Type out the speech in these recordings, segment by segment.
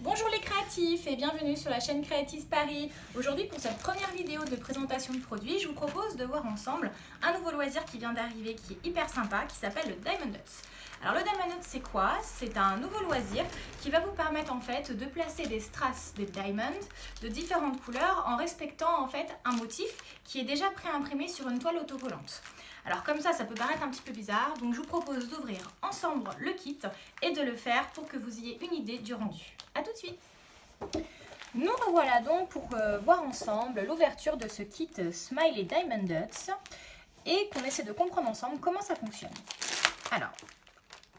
Bonjour les créatifs et bienvenue sur la chaîne Creative Paris. Aujourd'hui pour cette première vidéo de présentation de produits, je vous propose de voir ensemble un nouveau loisir qui vient d'arriver qui est hyper sympa, qui s'appelle le Diamond Dots. Alors le Diamond Dots c'est quoi? C'est un nouveau loisir qui va vous permettre en fait de placer des strass, des diamonds de différentes couleurs en respectant en fait un motif qui est déjà pré-imprimé sur une toile autocollante. Alors comme ça peut paraître un petit peu bizarre, donc je vous propose d'ouvrir ensemble le kit et de le faire pour que vous ayez une idée du rendu. A tout de suite. Nous revoilà donc pour voir ensemble l'ouverture de ce kit Smiley Diamond Dots et qu'on essaie de comprendre ensemble comment ça fonctionne. Alors,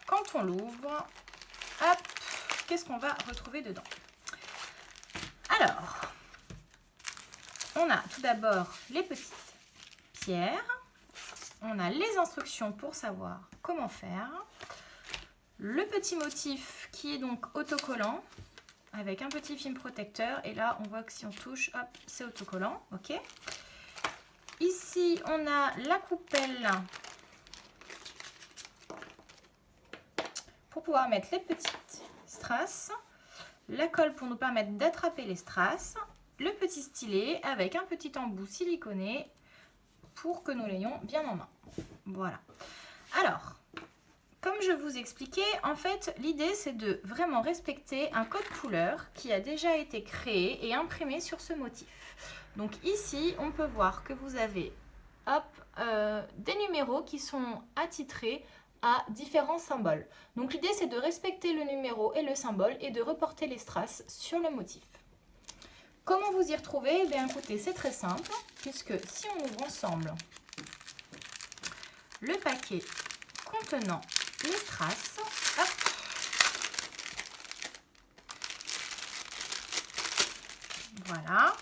quand on l'ouvre, hop, qu'est-ce qu'on va retrouver dedans? Alors, on a tout d'abord les petites pierres. On a les instructions pour savoir comment faire. Le petit motif qui est donc autocollant avec un petit film protecteur. Et là, on voit que si on touche, hop, c'est autocollant. Ok. Ici, on a la coupelle pour pouvoir mettre les petites strass. La colle pour nous permettre d'attraper les strass. Le petit stylet avec un petit embout siliconé pour que nous l'ayons bien en main. Voilà. Alors, comme je vous expliquais, en fait, l'idée c'est de vraiment respecter un code couleur qui a déjà été créé et imprimé sur ce motif. Donc ici, on peut voir que vous avez hop, des numéros qui sont attitrés à différents symboles. Donc l'idée c'est de respecter le numéro et le symbole et de reporter les strass sur le motif. Comment vous y retrouver? Eh bien écoutez, c'est très simple, puisque si on ouvre ensemble le paquet contenant les strass, hop, voilà,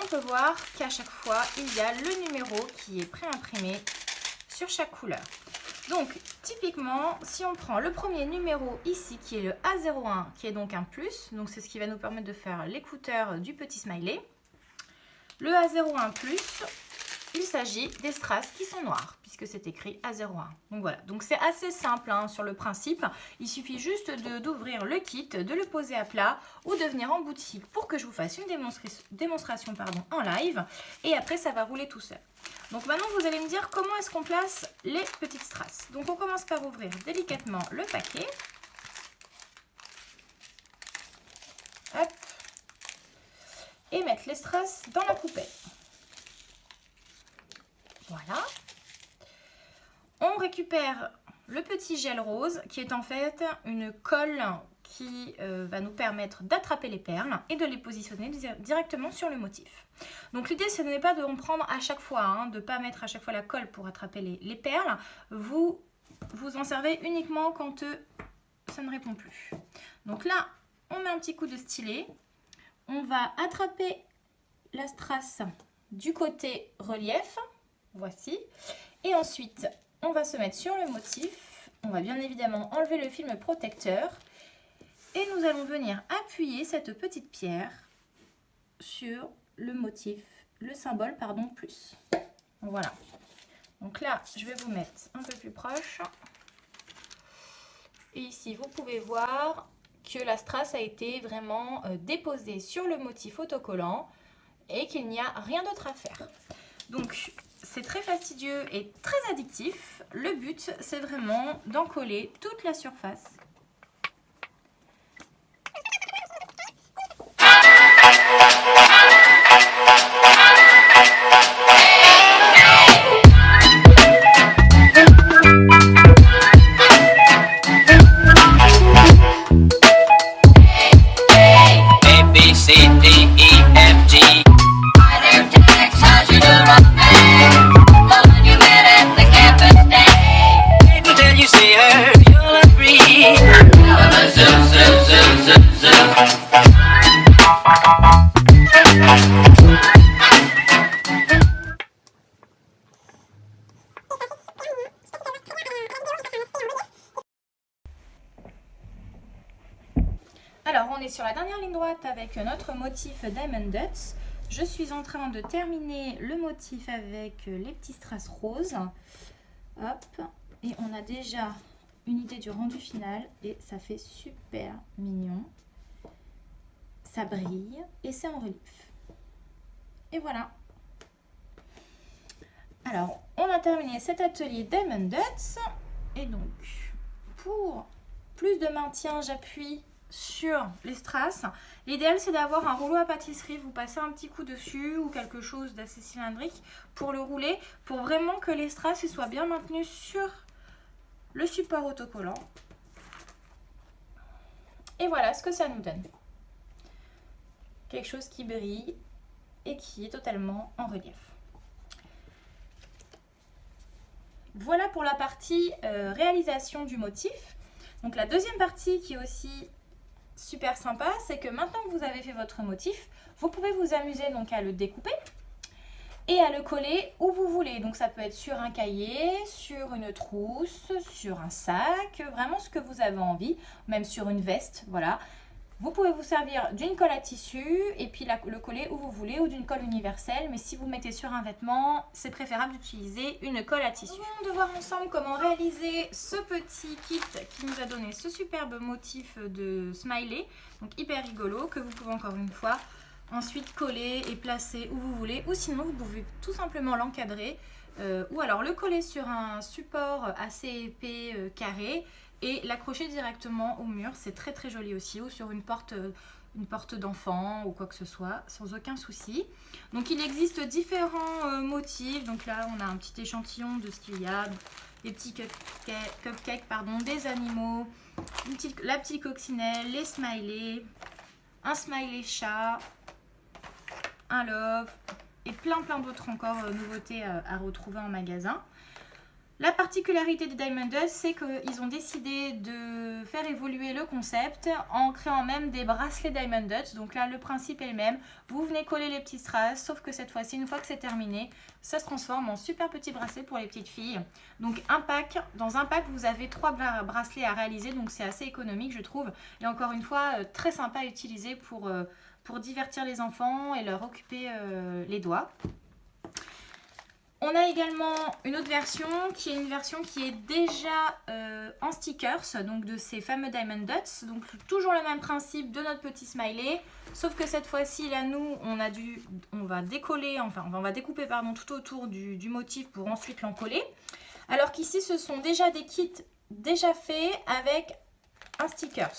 on peut voir qu'à chaque fois, il y a le numéro qui est pré-imprimé sur chaque couleur. Donc, typiquement, si on prend le premier numéro ici, qui est le A01, qui est donc un plus, donc c'est ce qui va nous permettre de faire l'écouteur du petit smiley. Le A01+, il s'agit des strass qui sont noirs, puisque c'est écrit A01. Donc voilà, donc c'est assez simple hein, sur le principe. Il suffit juste d'ouvrir le kit, de le poser à plat ou de venir en boutique pour que je vous fasse une démonstration en live. Et après, ça va rouler tout seul. Donc maintenant, vous allez me dire comment est-ce qu'on place les petites strass. Donc on commence par ouvrir délicatement le paquet. Hop. Et mettre les strass dans la poubelle. Voilà. On récupère le petit gel rose qui est en fait une colle qui va nous permettre d'attraper les perles et de les positionner directement sur le motif. Donc l'idée ce n'est pas de en prendre à chaque fois, hein, de ne pas mettre à chaque fois la colle pour attraper les perles. Vous en servez uniquement quand ça ne répond plus. Donc là, on met un petit coup de stylet. On va attraper la strass du côté relief. Voici. Et ensuite, on va se mettre sur le motif. On va bien évidemment enlever le film protecteur. Et nous allons venir appuyer cette petite pierre sur le motif, le symbole, pardon, plus. Voilà. Donc là, je vais vous mettre un peu plus proche. Et ici, vous pouvez voir que la strass a été vraiment déposée sur le motif autocollant et qu'il n'y a rien d'autre à faire. Donc, c'est très fastidieux et très addictif. Le but, c'est vraiment d'en coller toute la surface. Alors, on est sur la dernière ligne droite avec notre motif Diamond Dots. Je suis en train de terminer le motif avec les petits strass roses. Hop, et on a déjà une idée du rendu final et ça fait super mignon. Ça brille et c'est en relief. Et voilà. Alors, on a terminé cet atelier Diamond Dots. Et donc, pour plus de maintien, j'appuie sur les strass. L'idéal, c'est d'avoir un rouleau à pâtisserie. Vous passez un petit coup dessus ou quelque chose d'assez cylindrique pour le rouler, pour vraiment que les strass soient bien maintenus sur le support autocollant. Et voilà ce que ça nous donne. Quelque chose qui brille et qui est totalement en relief. Voilà pour la partie réalisation du motif. Donc la deuxième partie qui est aussi super sympa, c'est que maintenant que vous avez fait votre motif, vous pouvez vous amuser donc à le découper et à le coller où vous voulez. Donc ça peut être sur un cahier, sur une trousse, sur un sac, vraiment ce que vous avez envie, même sur une veste, voilà. Vous pouvez vous servir d'une colle à tissu et puis le coller où vous voulez ou d'une colle universelle. Mais si vous mettez sur un vêtement, c'est préférable d'utiliser une colle à tissu. Nous allons voir ensemble comment réaliser ce petit kit qui nous a donné ce superbe motif de smiley. Donc hyper rigolo que vous pouvez encore une fois ensuite coller et placer où vous voulez. Ou sinon vous pouvez tout simplement l'encadrer ou alors le coller sur un support assez épais carré. Et l'accrocher directement au mur, c'est très très joli aussi, ou sur une porte d'enfant ou quoi que ce soit, sans aucun souci. Donc il existe différents motifs, donc là on a un petit échantillon de ce qu'il y a, des petits cupcakes, pardon, des animaux, la petite coccinelle, les smileys, un smiley chat, un love, et plein d'autres encore nouveautés à retrouver en magasin. La particularité des Diamond Dots, c'est qu'ils ont décidé de faire évoluer le concept en créant même des bracelets Diamond Dots. Donc là, le principe est le même. Vous venez coller les petits strass, sauf que cette fois-ci, une fois que c'est terminé, ça se transforme en super petit bracelet pour les petites filles. Donc dans un pack, vous avez 3 bracelets à réaliser, donc c'est assez économique, je trouve. Et encore une fois, très sympa à utiliser pour divertir les enfants et leur occuper les doigts. On a également une autre version qui est une version qui est déjà en stickers, donc de ces fameux Diamond Dots. Donc toujours le même principe de notre petit smiley, sauf que cette fois-ci, là nous, on va décoller, enfin on va découper pardon, tout autour du motif pour ensuite l'encoller. Alors qu'ici, ce sont déjà des kits déjà faits avec un stickers.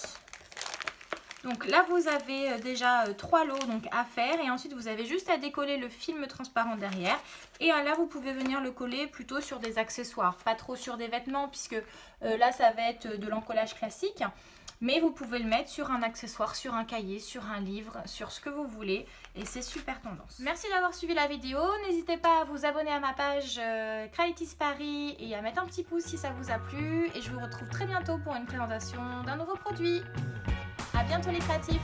Donc là, vous avez déjà 3 lots donc, à faire et ensuite vous avez juste à décoller le film transparent derrière. Et là, vous pouvez venir le coller plutôt sur des accessoires, pas trop sur des vêtements puisque là, ça va être de l'encollage classique. Mais vous pouvez le mettre sur un accessoire, sur un cahier, sur un livre, sur ce que vous voulez. Et c'est super tendance. Merci d'avoir suivi la vidéo. N'hésitez pas à vous abonner à ma page Creatives Paris et à mettre un petit pouce si ça vous a plu. Et je vous retrouve très bientôt pour une présentation d'un nouveau produit. À bientôt les créatifs!